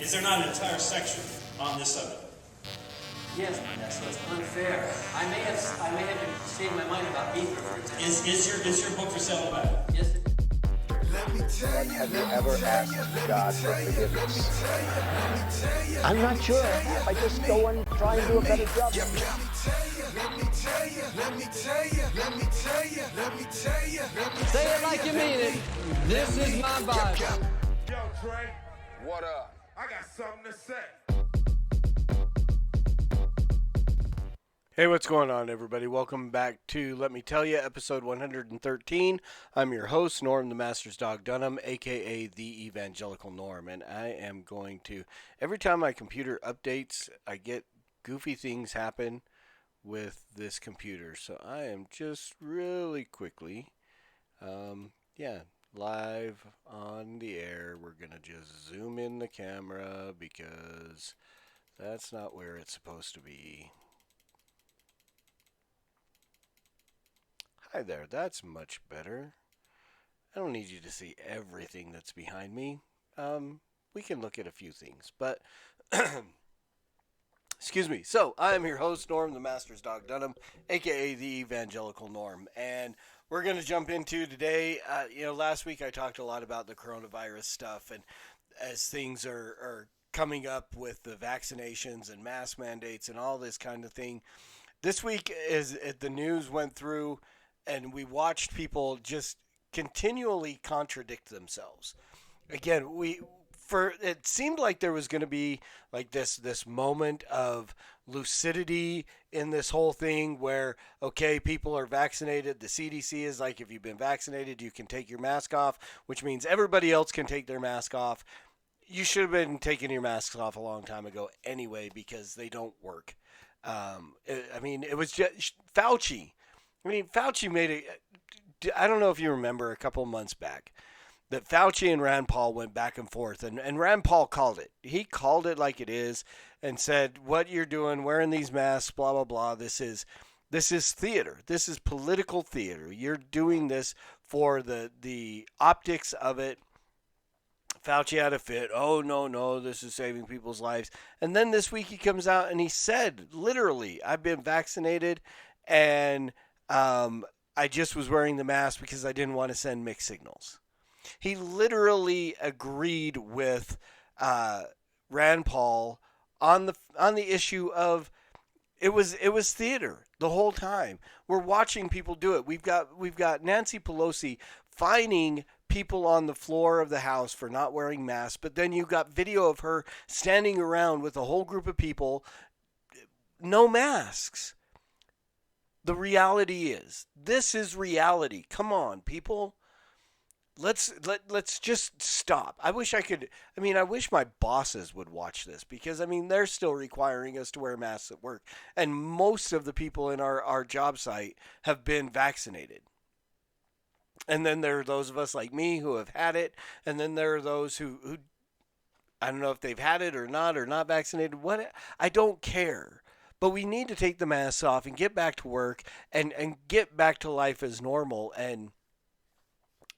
Is there not an entire section on this subject? Yes, but that's what's unfair. I may have changed my mind about ether, for example. Is your book for sale back? Yes. Have you ever asked God for forgiveness? I'm not sure. I just go and try and do a better job. Say it like you mean it. This is my Bible. Yo, Trey. What up? I got something to say. Hey, what's going on, everybody? Welcome back to Let Me Tell You, episode 113. I'm your host, Norm the Master's Dog Dunham, a.k.a. the Evangelical Norm, and I am going to, every time my computer updates, I get goofy things happen with this computer, so I am just really quickly, live on the air. We're going to just zoom in the camera because that's not where it's supposed to be. Hi there, that's much better. I don't need you to see everything that's behind me. We can look at a few things, but excuse me. So, I am your host, Norm, the Master's Dog Dunham, aka the Evangelical Norm, and we're going to jump into today. Last week I talked a lot about the coronavirus stuff, and as things are coming up with the vaccinations and mask mandates and all this kind of thing, this week is the news went through. And we watched people just continually contradict themselves. Again, it seemed like there was going to be like this moment of lucidity in this whole thing where, okay, people are vaccinated. The CDC is like, if you've been vaccinated, you can take your mask off, which means everybody else can take their mask off. You should have been taking your masks off a long time ago anyway because they don't work. It was just Fauci. Fauci made it. I don't know if you remember a couple months back that Fauci and Rand Paul went back and forth, and Rand Paul called it. He called it like it is and said, what you're doing, wearing these masks, blah, blah, blah, this is theater. This is political theater. You're doing this for the optics of it. Fauci had a fit. Oh, no, this is saving people's lives. And then this week he comes out and he said, literally, I've been vaccinated and I just was wearing the mask because I didn't want to send mixed signals. He literally agreed with Rand Paul on the issue of it was theater the whole time. We're watching people do it. We've got Nancy Pelosi fining people on the floor of the House for not wearing masks, but then you got video of her standing around with a whole group of people, no masks. The reality is, this is reality. Come on, people. Let's just stop. I wish my bosses would watch this because, they're still requiring us to wear masks at work. And most of the people in our job site have been vaccinated. And then there are those of us like me who have had it. And then there are those who I don't know if they've had it or not vaccinated. I don't care. But we need to take the masks off and get back to work and get back to life as normal. And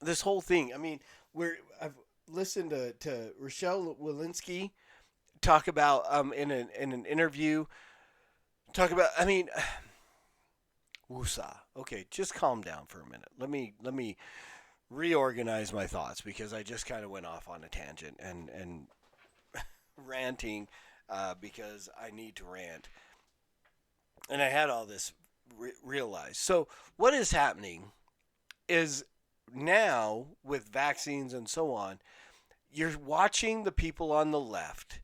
this whole thing, I've listened to Rochelle Walensky talk about in an interview, woosah. Okay, just calm down for a minute. Let me reorganize my thoughts because I just kind of went off on a tangent and ranting because I need to rant. And I had all this realized. So what is happening is now with vaccines and so on, you're watching the people on the left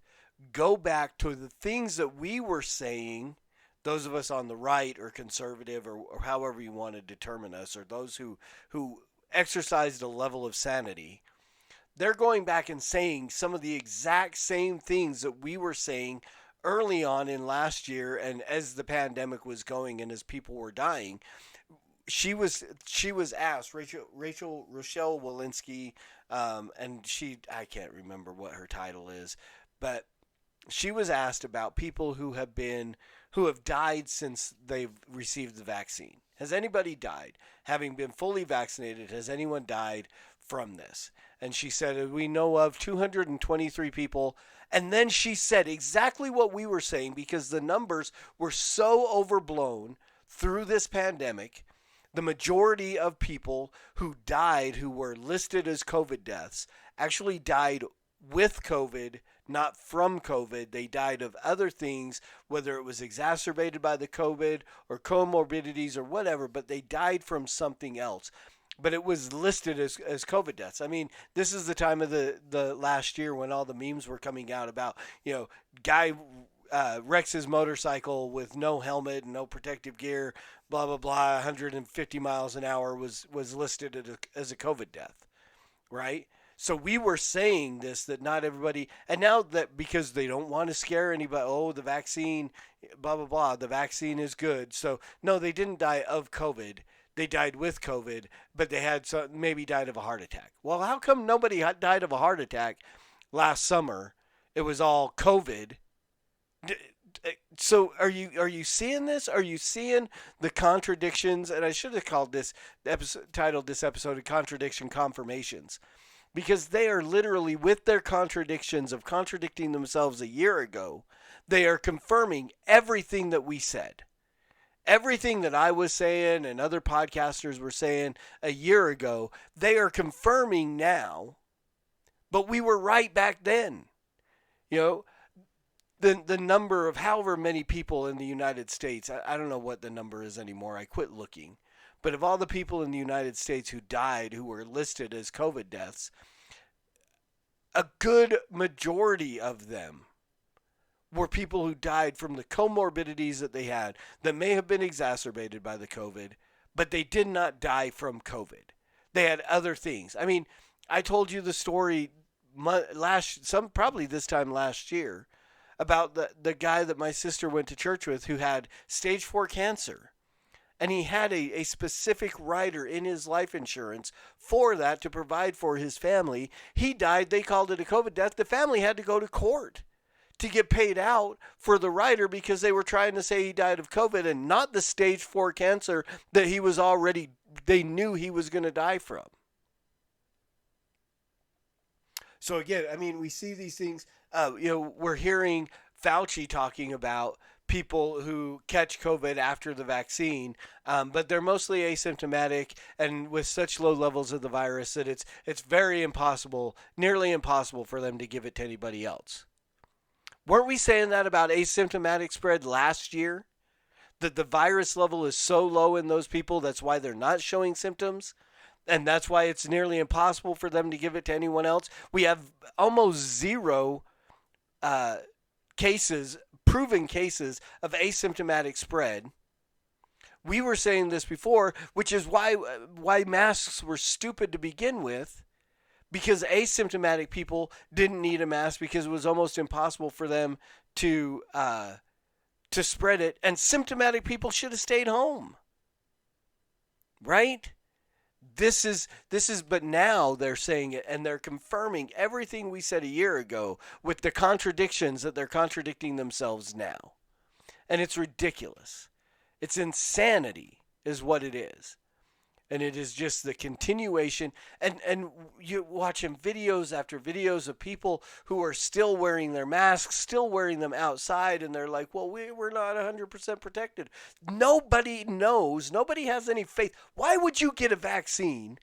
go back to the things that we were saying, those of us on the right or conservative or however you want to determine us, or those who exercised a level of sanity. They're going back and saying some of the exact same things that we were saying early on in last year, and as the pandemic was going and as people were dying. She was asked, Rochelle Walensky, and I can't remember what her title is, but she was asked about people who have died since they've received the vaccine. Has anybody died? Having been fully vaccinated, has anyone died from this. And she said, we know of 223 people. And then she said exactly what we were saying, because the numbers were so overblown through this pandemic. The majority of people who died, who were listed as COVID deaths, actually died with COVID, not from COVID. They died of other things, whether it was exacerbated by the COVID or comorbidities or whatever, but they died from something else. But it was listed as COVID deaths. I mean, this is the time of the last year when all the memes were coming out about, guy wrecks his motorcycle with no helmet and no protective gear, blah, blah, blah, 150 miles an hour was listed as a COVID death, right? So we were saying this, that not everybody, and now that because they don't want to scare anybody, the vaccine, blah, blah, blah, the vaccine is good. So, no, they didn't die of COVID. They died with COVID, but they had maybe died of a heart attack. Well, how come nobody died of a heart attack last summer? It was all COVID. So are you seeing this? Are you seeing the contradictions? And I should have called this titled this episode "Contradiction Confirmations," because they are literally, with their contradictions of contradicting themselves a year ago, they are confirming everything that we said. Everything that I was saying and other podcasters were saying a year ago, they are confirming now. But we were right back then. The number of however many people in the United States, I don't know what the number is anymore. I quit looking. But of all the people in the United States who died, who were listed as COVID deaths, a good majority of them were people who died from the comorbidities that they had that may have been exacerbated by the COVID, but they did not die from COVID. They had other things. I mean, I told you the story probably this time last year about the guy that my sister went to church with who had stage 4 cancer. And he had a specific rider in his life insurance for that to provide for his family. He died. They called it a COVID death. The family had to go to court to get paid out for the rider because they were trying to say he died of COVID and not the stage 4 cancer that they knew he was going to die from. So again, I mean, we see these things, we're hearing Fauci talking about people who catch COVID after the vaccine, but they're mostly asymptomatic and with such low levels of the virus that it's very impossible, nearly impossible for them to give it to anybody else. Weren't we saying that about asymptomatic spread last year? That the virus level is so low in those people, that's why they're not showing symptoms? And that's why it's nearly impossible for them to give it to anyone else? We have almost zero proven cases of asymptomatic spread. We were saying this before, which is why masks were stupid to begin with. Because asymptomatic people didn't need a mask because it was almost impossible for them to spread it, and symptomatic people should have stayed home. Right? But now they're saying it, and they're confirming everything we said a year ago with the contradictions that they're contradicting themselves now. And it's ridiculous. It's insanity is what it is. And it is just the continuation. And you're watching videos after videos of people who are still wearing their masks, still wearing them outside. And they're like, well, we're not 100% protected. Nobody knows. Nobody has any faith. Why would you get a vaccine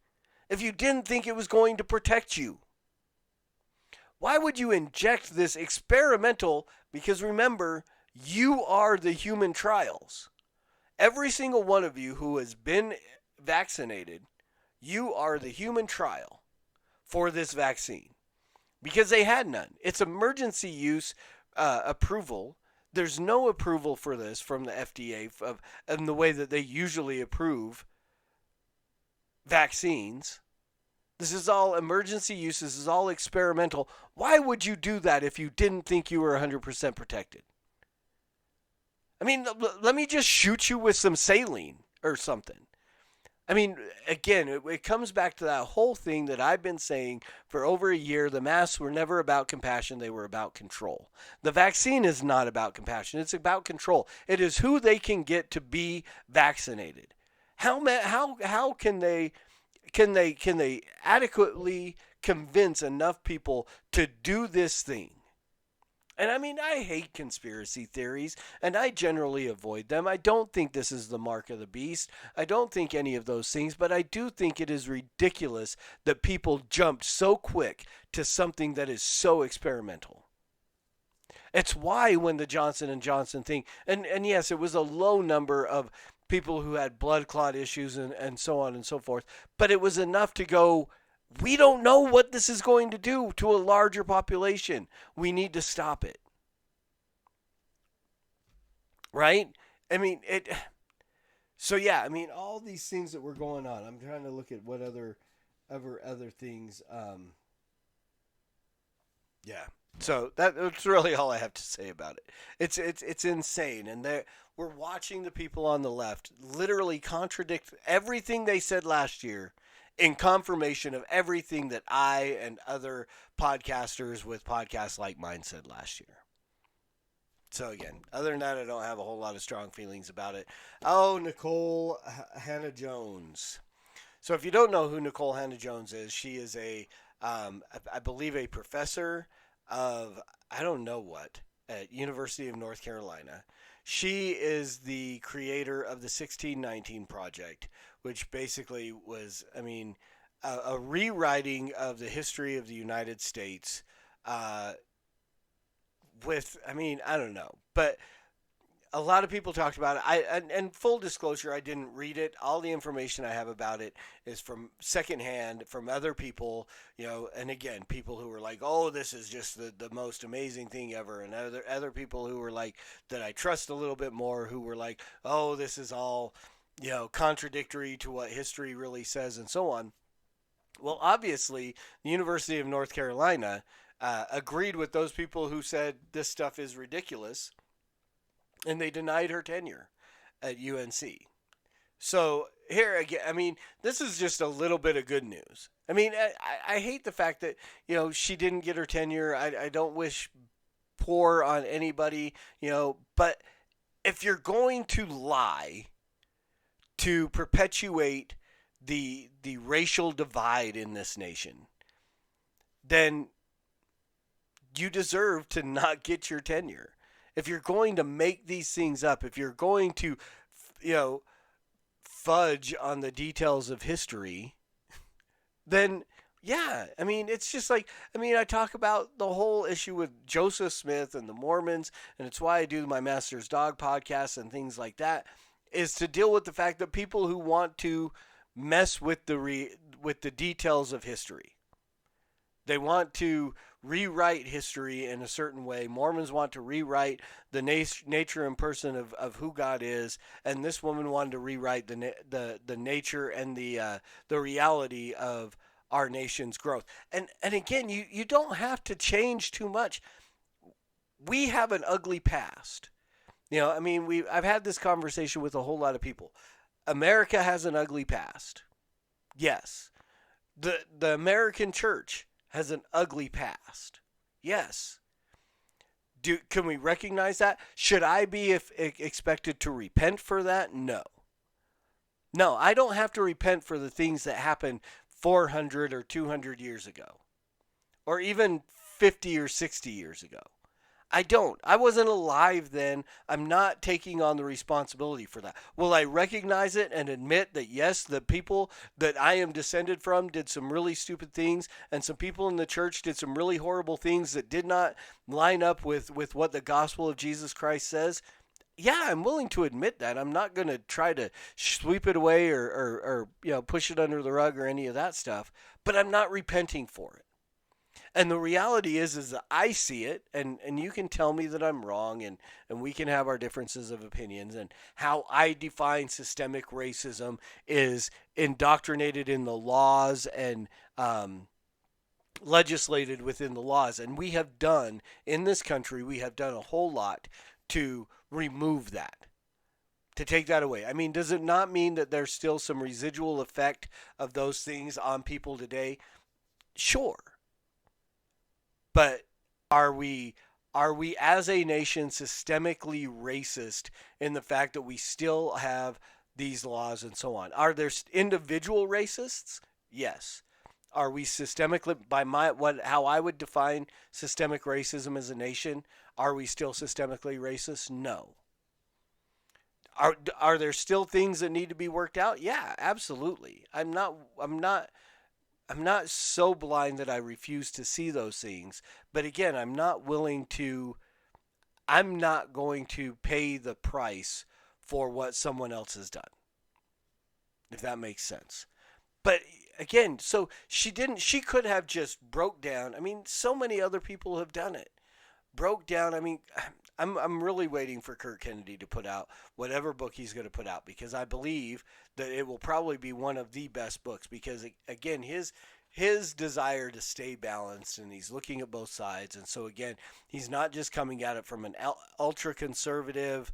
if you didn't think it was going to protect you? Why would you inject this experimental? Because remember, you are the human trials. Every single one of you who has been vaccinated, you are the human trial for this vaccine because they had none. It's emergency use approval. There's no approval for this from the FDA in the way that they usually approve vaccines. This is all emergency use. This is all experimental. Why would you do that if you didn't think you were 100% protected? I mean, let me just shoot you with some saline or something. I mean, again, it comes back to that whole thing that I've been saying for over a year. The masks were never about compassion. They were about control. The vaccine is not about compassion. It's about control. It is who they can get to be vaccinated. How can they adequately convince enough people to do this thing. And I mean, I hate conspiracy theories, and I generally avoid them. I don't think this is the mark of the beast. I don't think any of those things, but I do think it is ridiculous that people jumped so quick to something that is so experimental. It's why when the Johnson & Johnson thing, and yes, it was a low number of people who had blood clot issues and so on and so forth, but it was enough to go, we don't know what this is going to do to a larger population. We need to stop it. Right? I mean, so yeah, I mean, all these things that were going on. I'm trying to look at what other things. Yeah. So that's really all I have to say about it. It's insane, and we're watching the people on the left literally contradict everything they said last year in confirmation of everything that I and other podcasters with podcasts like mine said last year. So again, other than that, I don't have a whole lot of strong feelings about it. Oh, Nikole Hannah Jones. So if you don't know who Nikole Hannah Jones is, she is I believe a professor of, I don't know what, at University of North Carolina. She is the creator of the 1619 Project, which basically was, I mean, a rewriting of the history of the United States with, I mean, I don't know. But a lot of people talked about it. And full disclosure, I didn't read it. All the information I have about it is from secondhand, from other people, and again, people who were like, oh, this is just the most amazing thing ever. And other people who were like, that I trust a little bit more, who were like, oh, this is all, contradictory to what history really says and so on. Well, obviously, the University of North Carolina agreed with those people who said this stuff is ridiculous, and they denied her tenure at UNC. So here again, I mean, this is just a little bit of good news. I mean, I hate the fact that, she didn't get her tenure. I don't wish poor on anybody, but if you're going to lie to perpetuate the racial divide in this nation, then you deserve to not get your tenure. If you're going to make these things up, if you're going to, fudge on the details of history, then yeah, I mean, it's just like, I talk about the whole issue with Joseph Smith and the Mormons, and it's why I do my Master's Dog podcast and things like that, is to deal with the fact that people who want to mess with the details of history. They want to rewrite history in a certain way. Mormons want to rewrite the nature and person of who God is, and this woman wanted to rewrite the nature and the reality of our nation's growth. And again, you don't have to change too much. We have an ugly past. I've had this conversation with a whole lot of people. America has an ugly past. Yes. The American church has an ugly past. Yes. Can we recognize that? Should I be expected to repent for that? No. No, I don't have to repent for the things that happened 400 or 200 years ago, or even 50 or 60 years ago. I don't. I wasn't alive then. I'm not taking on the responsibility for that. Will I recognize it and admit that, yes, the people that I am descended from did some really stupid things, and some people in the church did some really horrible things that did not line up with what the gospel of Jesus Christ says? Yeah, I'm willing to admit that. I'm not going to try to sweep it away or push it under the rug or any of that stuff, but I'm not repenting for it. And the reality is that I see it, and you can tell me that I'm wrong, and we can have our differences of opinions, and how I define systemic racism is indoctrinated in the laws and legislated within the laws. And we have done, in this country, we have done a whole lot to remove that, to take that away. I mean, does it not mean that there's still some residual effect of those things on people today? Sure. But are we as a nation systemically racist in the fact that we still have these laws and so on? Are there individual racists? Yes. are we systemically, how I would define systemic racism as a nation, are we still systemically racist? No. Are there still things that need to be worked out? Yeah, absolutely. I'm not so blind that I refuse to see those things. But again, I'm not going to pay the price for what someone else has done. If that makes sense. But again, so she could have just broke down. I mean, so many other people have done it. Broke down. I mean, I'm really waiting for Kurt Kennedy to put out whatever book he's going to put out, because I believe that it will probably be one of the best books, because again, his desire to stay balanced, and he's looking at both sides. And so again, he's not just coming at it from an ultra conservative,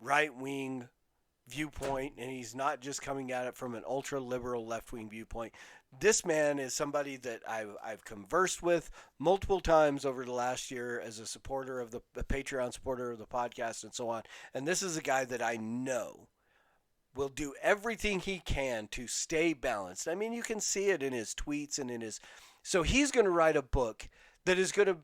right-wing viewpoint, and he's not just coming at it from an ultra-liberal left-wing viewpoint. This man is somebody that I've conversed with multiple times over the last year as a supporter of the Patreon supporter of the podcast and so on. And this is a guy that I know will do everything he can to stay balanced. I mean, you can see it in his tweets and in his... So he's going to write a book that is going to...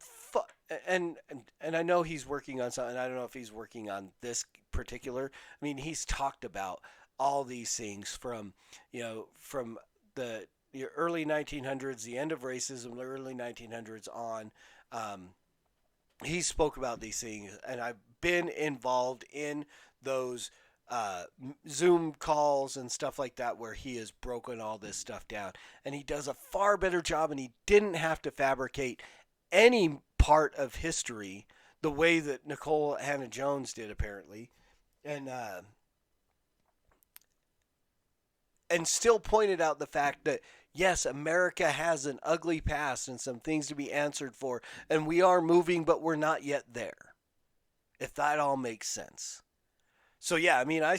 And I know he's working on something. I don't know if he's working on this particular... I mean, he's talked about all these things from the early 1900s, the end of racism, the early 1900s on. He spoke about these things, and I've been involved in those Zoom calls and stuff like that where he has broken all this stuff down. And he does a far better job, and he didn't have to fabricate any part of history the way that Nikole Hannah Jones did, apparently. And still pointed out the fact that, yes, America has an ugly past and some things to be answered for, and we are moving, but we're not yet there, if that all makes sense. So, yeah, I mean, I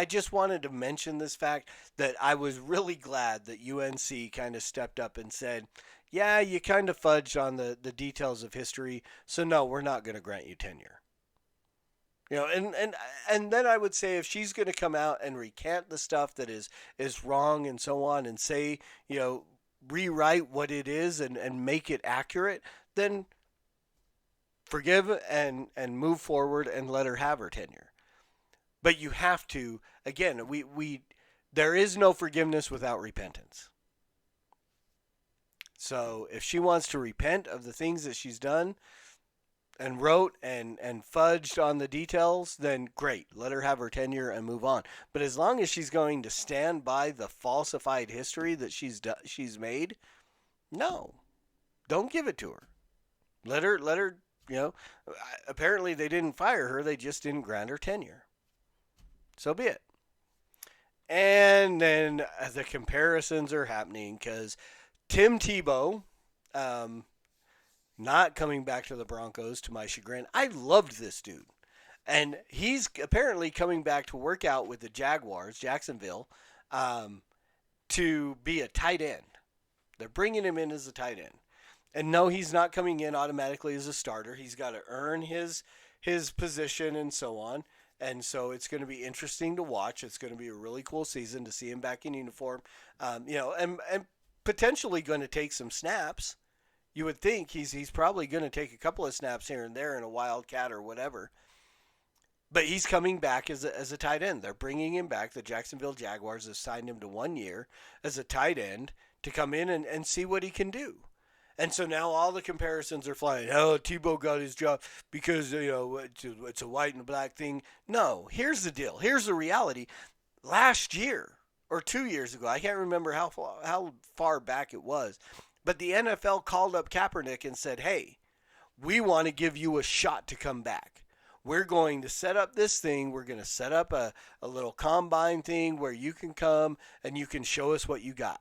just wanted to mention this fact that I was really glad that UNC kind of stepped up and said, yeah, you kind of fudged on the details of history, so no, we're not going to grant you tenure. You know, and then I would say if she's going to come out and recant the stuff that is wrong and so on, and say, rewrite what it is and make it accurate, then forgive and move forward and let her have her tenure. But you have to, again, there is no forgiveness without repentance. So if she wants to repent of the things that she's done and wrote and fudged on the details, then great. Let her have her tenure and move on. But as long as she's going to stand by the falsified history that she's made, no. Don't give it to her. Let her, apparently they didn't fire her. They just didn't grant her tenure. So be it. And then the comparisons are happening because Tim Tebow, not coming back to the Broncos, to my chagrin. I loved this dude. And he's apparently coming back to work out with the Jaguars, Jacksonville, to be a tight end. They're bringing him in as a tight end. And no, he's not coming in automatically as a starter. He's got to earn his position and so on. And so it's going to be interesting to watch. It's going to be a really cool season to see him back in uniform, and potentially going to take some snaps. You would think he's probably going to take a couple of snaps here and there in a Wildcat or whatever. But he's coming back as a tight end. They're bringing him back. The Jacksonville Jaguars have signed him to 1 year as a tight end to come in and see what he can do. And so now all the comparisons are flying. Oh, Tebow got his job because, it's a white and black thing. No, here's the deal. Here's the reality. Last year or 2 years ago, I can't remember how far back it was, but the NFL called up Kaepernick and said, hey, we want to give you a shot to come back. We're going to set up this thing. We're going to set up a little combine thing where you can come and you can show us what you got.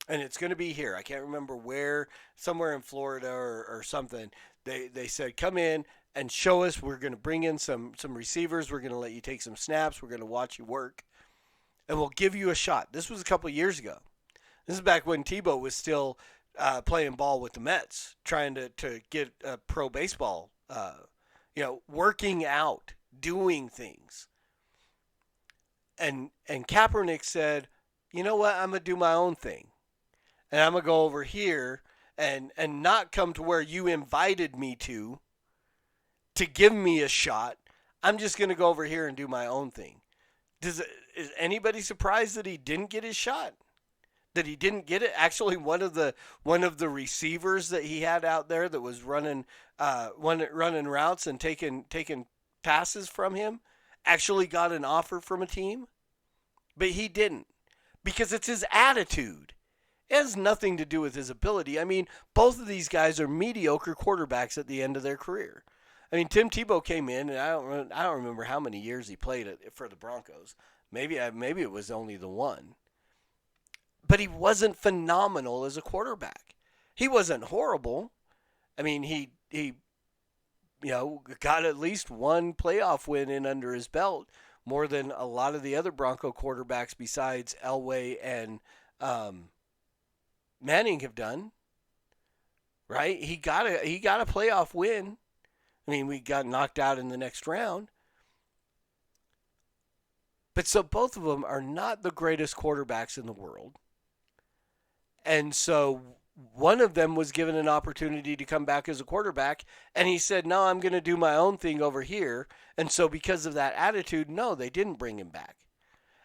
And it's going to be here. I can't remember where, somewhere in Florida or something. They said, come in and show us. We're going to bring in some receivers. We're going to let you take some snaps. We're going to watch you work. And we'll give you a shot. This was a couple of years ago. This is back when Tebow was still playing ball with the Mets, trying to get pro baseball, working out, doing things. And Kaepernick said, you know what? I'm going to do my own thing. And I'm going to go over here and not come to where you invited me to give me a shot. I'm just going to go over here and do my own thing. Is anybody surprised that he didn't get his shot? That he didn't get it? Actually, one of the receivers that he had out there that was running routes and taking passes from him actually got an offer from a team, but he didn't, because it's his attitude. It has nothing to do with his ability. I mean, both of these guys are mediocre quarterbacks at the end of their career. I mean, Tim Tebow came in, and I don't remember how many years he played for the Broncos. Maybe it was only the one. But he wasn't phenomenal as a quarterback. He wasn't horrible. I mean, he got at least one playoff win in under his belt, more than a lot of the other Bronco quarterbacks besides Elway and Manning have done. Right? He got a playoff win. I mean, we got knocked out in the next round. But so both of them are not the greatest quarterbacks in the world. And so one of them was given an opportunity to come back as a quarterback, and he said, no, I'm going to do my own thing over here. And so because of that attitude, no, they didn't bring him back.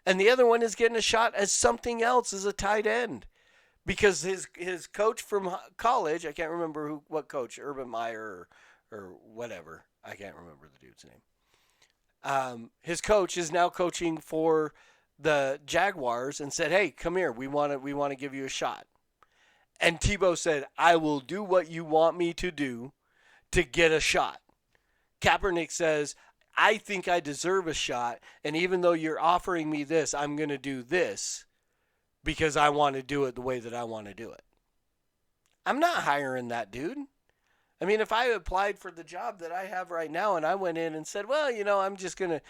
And the other one is getting a shot as something else, as a tight end. Because his coach from college, I can't remember what coach, Urban Meyer or whatever. I can't remember the dude's name. His coach is now coaching for the Jaguars and said, hey, come here. We want to give you a shot. And Tebow said, I will do what you want me to do to get a shot. Kaepernick says, I think I deserve a shot, and even though you're offering me this, I'm going to do this because I want to do it the way that I want to do it. I'm not hiring that dude. I mean, if I applied for the job that I have right now and I went in and said, well, I'm just going to,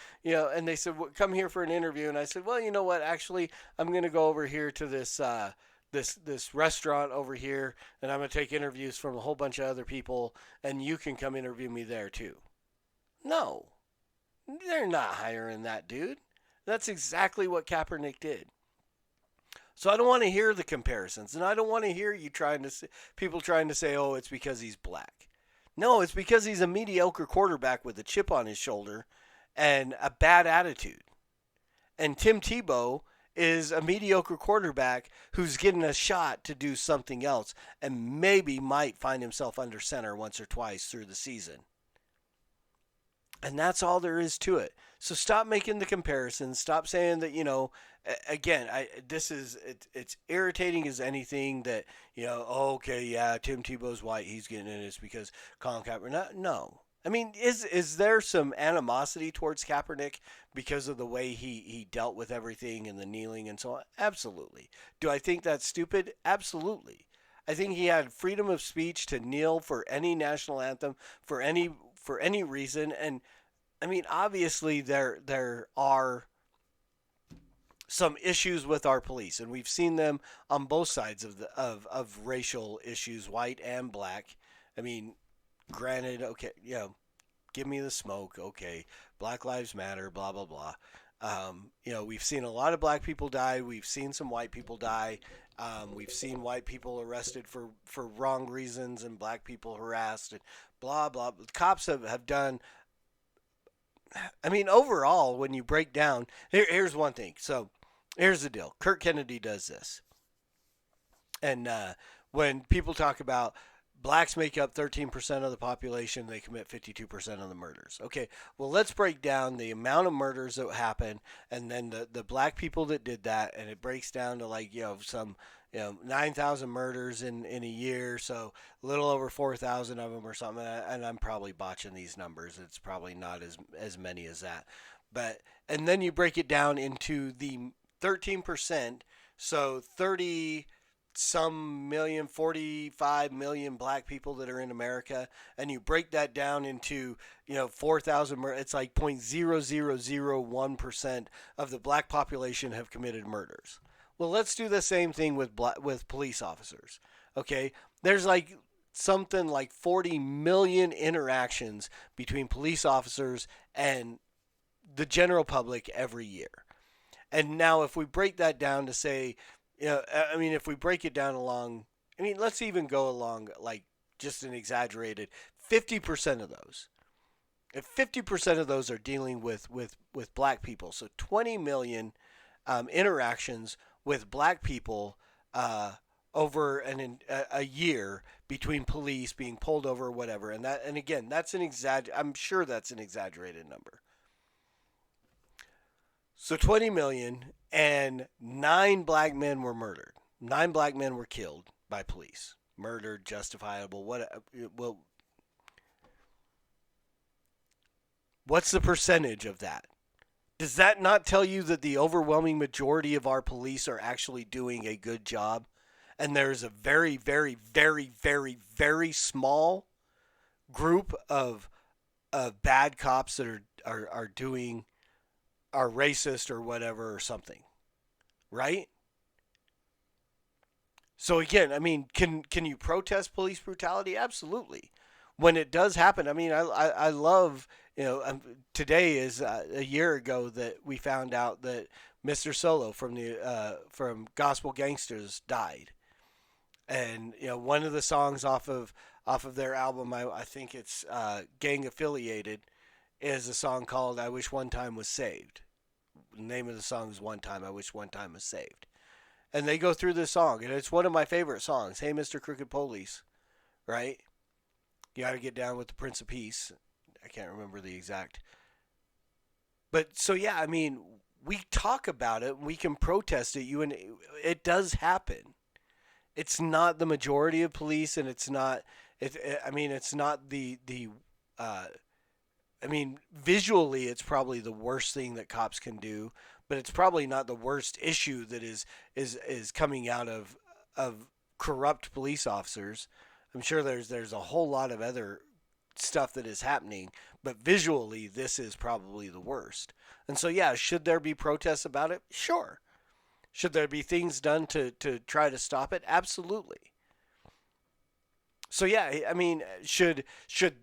and they said, well, come here for an interview. And I said, well, you know what, actually, I'm going to go over here to this this restaurant over here, and I'm going to take interviews from a whole bunch of other people, and you can come interview me there too. No, they're not hiring that dude. That's exactly what Kaepernick did. So I don't want to hear the comparisons, and I don't want to hear people trying to say, oh, it's because he's black. No, it's because he's a mediocre quarterback with a chip on his shoulder and a bad attitude. And Tim Tebow is a mediocre quarterback who's getting a shot to do something else and maybe might find himself under center once or twice through the season. And that's all there is to it. So stop making the comparisons. Stop saying that, again, it's irritating as anything that, okay, yeah, Tim Tebow's white, he's getting in this because Colin Kaepernick. No. I mean, is there some animosity towards Kaepernick because of the way he dealt with everything and the kneeling and so on? Absolutely. Do I think that's stupid? Absolutely. I think he had freedom of speech to kneel for any national anthem for any reason. And I mean, obviously there are some issues with our police, and we've seen them on both sides of racial issues, white and black. I mean, granted, okay, give me the smoke, okay, Black Lives Matter, blah, blah, blah. We've seen a lot of black people die. We've seen some white people die. We've seen white people arrested for wrong reasons and black people harassed and blah, blah. The cops have done, I mean, overall, when you break down, here's one thing. So here's the deal. Kirk Kennedy does this. And when people talk about blacks make up 13% of the population, they commit 52% of the murders. Okay, well, let's break down the amount of murders that happen and then the black people that did that, and it breaks down to some 9,000 murders in a year, so a little over 4,000 of them or something, and I'm probably botching these numbers. It's probably not as many as that. And then you break it down into the 13%, so 30 some million, 45 million black people that are in America, and you break that down into 4,000, it's like 0.0001% of the black population have committed murders. Well, let's do the same thing with police officers. Okay, there's something like 40 million interactions between police officers and the general public every year. And now if we break that down to say, if we break it down along, let's even go along like just an exaggerated 50% of those. If 50% of those are dealing with black people, so 20 million interactions with black people over a year between police being pulled over or whatever, and again, that's I'm sure that's an exaggerated number. So 20 million, and 9 black men were murdered. 9 black men were killed by police, murdered, justifiable. What's the percentage of that? Does that not tell you that the overwhelming majority of our police are actually doing a good job? And there's a very, very, very, very, very small group of bad cops that are racist or whatever or something, right? So again, can you protest police brutality? Absolutely. When it does happen, I love, today is a year ago that we found out that Mr. Solo from Gospel Gangsters died. And one of the songs off of their album, I think it's Gang Affiliated, is a song called "I Wish One Time Was Saved." The name of the song is "One Time." I wish one time was saved. And they go through this song, and it's one of my favorite songs. Hey, Mr. Crooked Police, right? You got to get down with the Prince of Peace. I can't remember the exact. But so yeah, we talk about it, we can protest it. It does happen. It's not the majority of police, and it's not. It's not visually, it's probably the worst thing that cops can do, but it's probably not the worst issue that is coming out of corrupt police officers. I'm sure there's a whole lot of other stuff that is happening, but visually, this is probably the worst. And so, yeah, should there be protests about it? Sure. Should there be things done to try to stop it? Absolutely. So yeah, should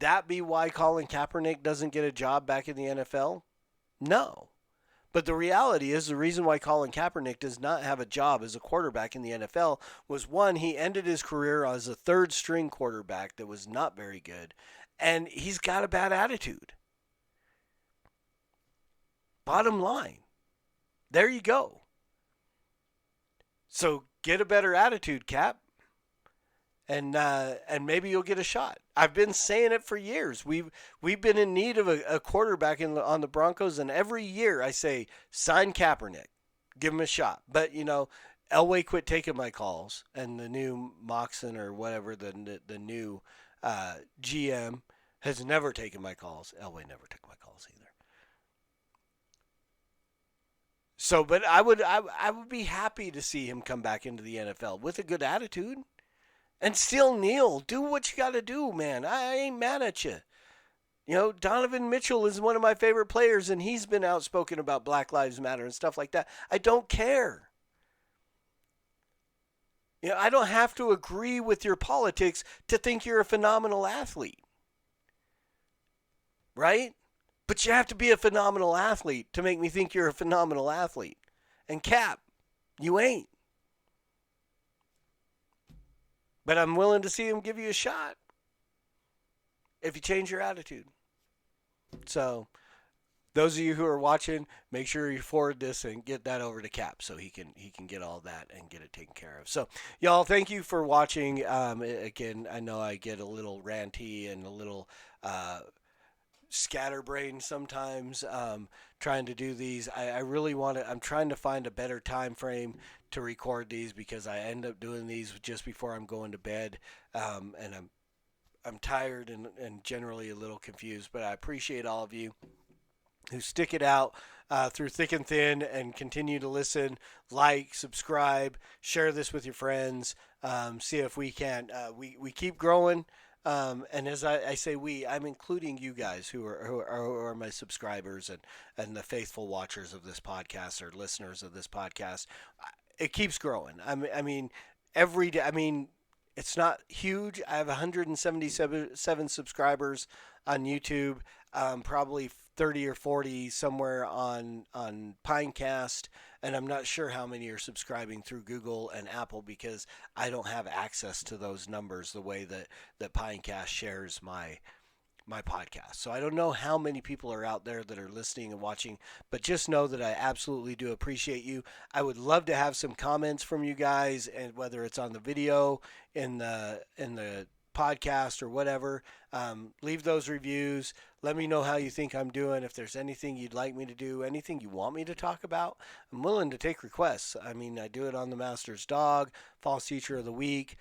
that be why Colin Kaepernick doesn't get a job back in the NFL? No. But the reality is the reason why Colin Kaepernick does not have a job as a quarterback in the NFL was, one, he ended his career as a third-string quarterback that was not very good, and he's got a bad attitude. Bottom line. There you go. So get a better attitude, Cap. And maybe you'll get a shot. I've been saying it for years. We've been in need of a quarterback on the Broncos, and every year I say, sign Kaepernick, give him a shot. But Elway quit taking my calls, and the new Moxon or whatever the new GM has never taken my calls. Elway never took my calls either. So, but I would be happy to see him come back into the NFL with a good attitude. And still kneel. Do what you got to do, man. I ain't mad at you. Donovan Mitchell is one of my favorite players, and he's been outspoken about Black Lives Matter and stuff like that. I don't care. I don't have to agree with your politics to think you're a phenomenal athlete. Right? But you have to be a phenomenal athlete to make me think you're a phenomenal athlete. And Cap, you ain't. But I'm willing to see him give you a shot if you change your attitude. So, those of you who are watching, make sure you forward this and get that over to Cap so he can get all that and get it taken care of. So, y'all, thank you for watching. Again, I know I get a little ranty and a little scatterbrained sometimes trying to do these. I really want to. I'm trying to find a better time frame to record these because I end up doing these just before I'm going to bed, and I'm tired and generally a little confused. But I appreciate all of you who stick it out through thick and thin and continue to listen, like, subscribe, share this with your friends. See if we can. We keep growing. And as I say I'm including you guys who are my subscribers and the faithful watchers of this podcast or listeners of this podcast. It keeps growing. Every day. It's not huge. I have 177 subscribers on YouTube, probably 30 or 40 somewhere on Pinecast, and I'm not sure how many are subscribing through Google and Apple because I don't have access to those numbers the way that Pinecast shares my podcast. So I don't know how many people are out there that are listening and watching, but just know that I absolutely do appreciate you. I would love to have some comments from you guys, and whether it's on the video, in the podcast, or whatever. Leave those reviews. Let me know how you think I'm doing. If there's anything you'd like me to do, anything you want me to talk about, I'm willing to take requests. I mean, I do it on the Master's Dog, False Teacher of the Week,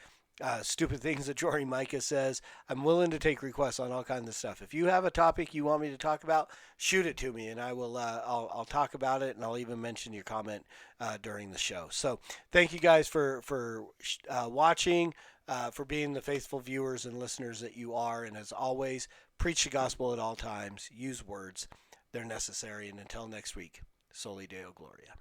stupid things that Jory Micah says. I'm willing to take requests on all kinds of stuff. If you have a topic you want me to talk about, shoot it to me, and I will. I'll talk about it, and I'll even mention your comment during the show. So thank you guys for watching. For being the faithful viewers and listeners that you are. And as always, preach the gospel at all times. Use words. They're necessary. And until next week, Soli Deo Gloria.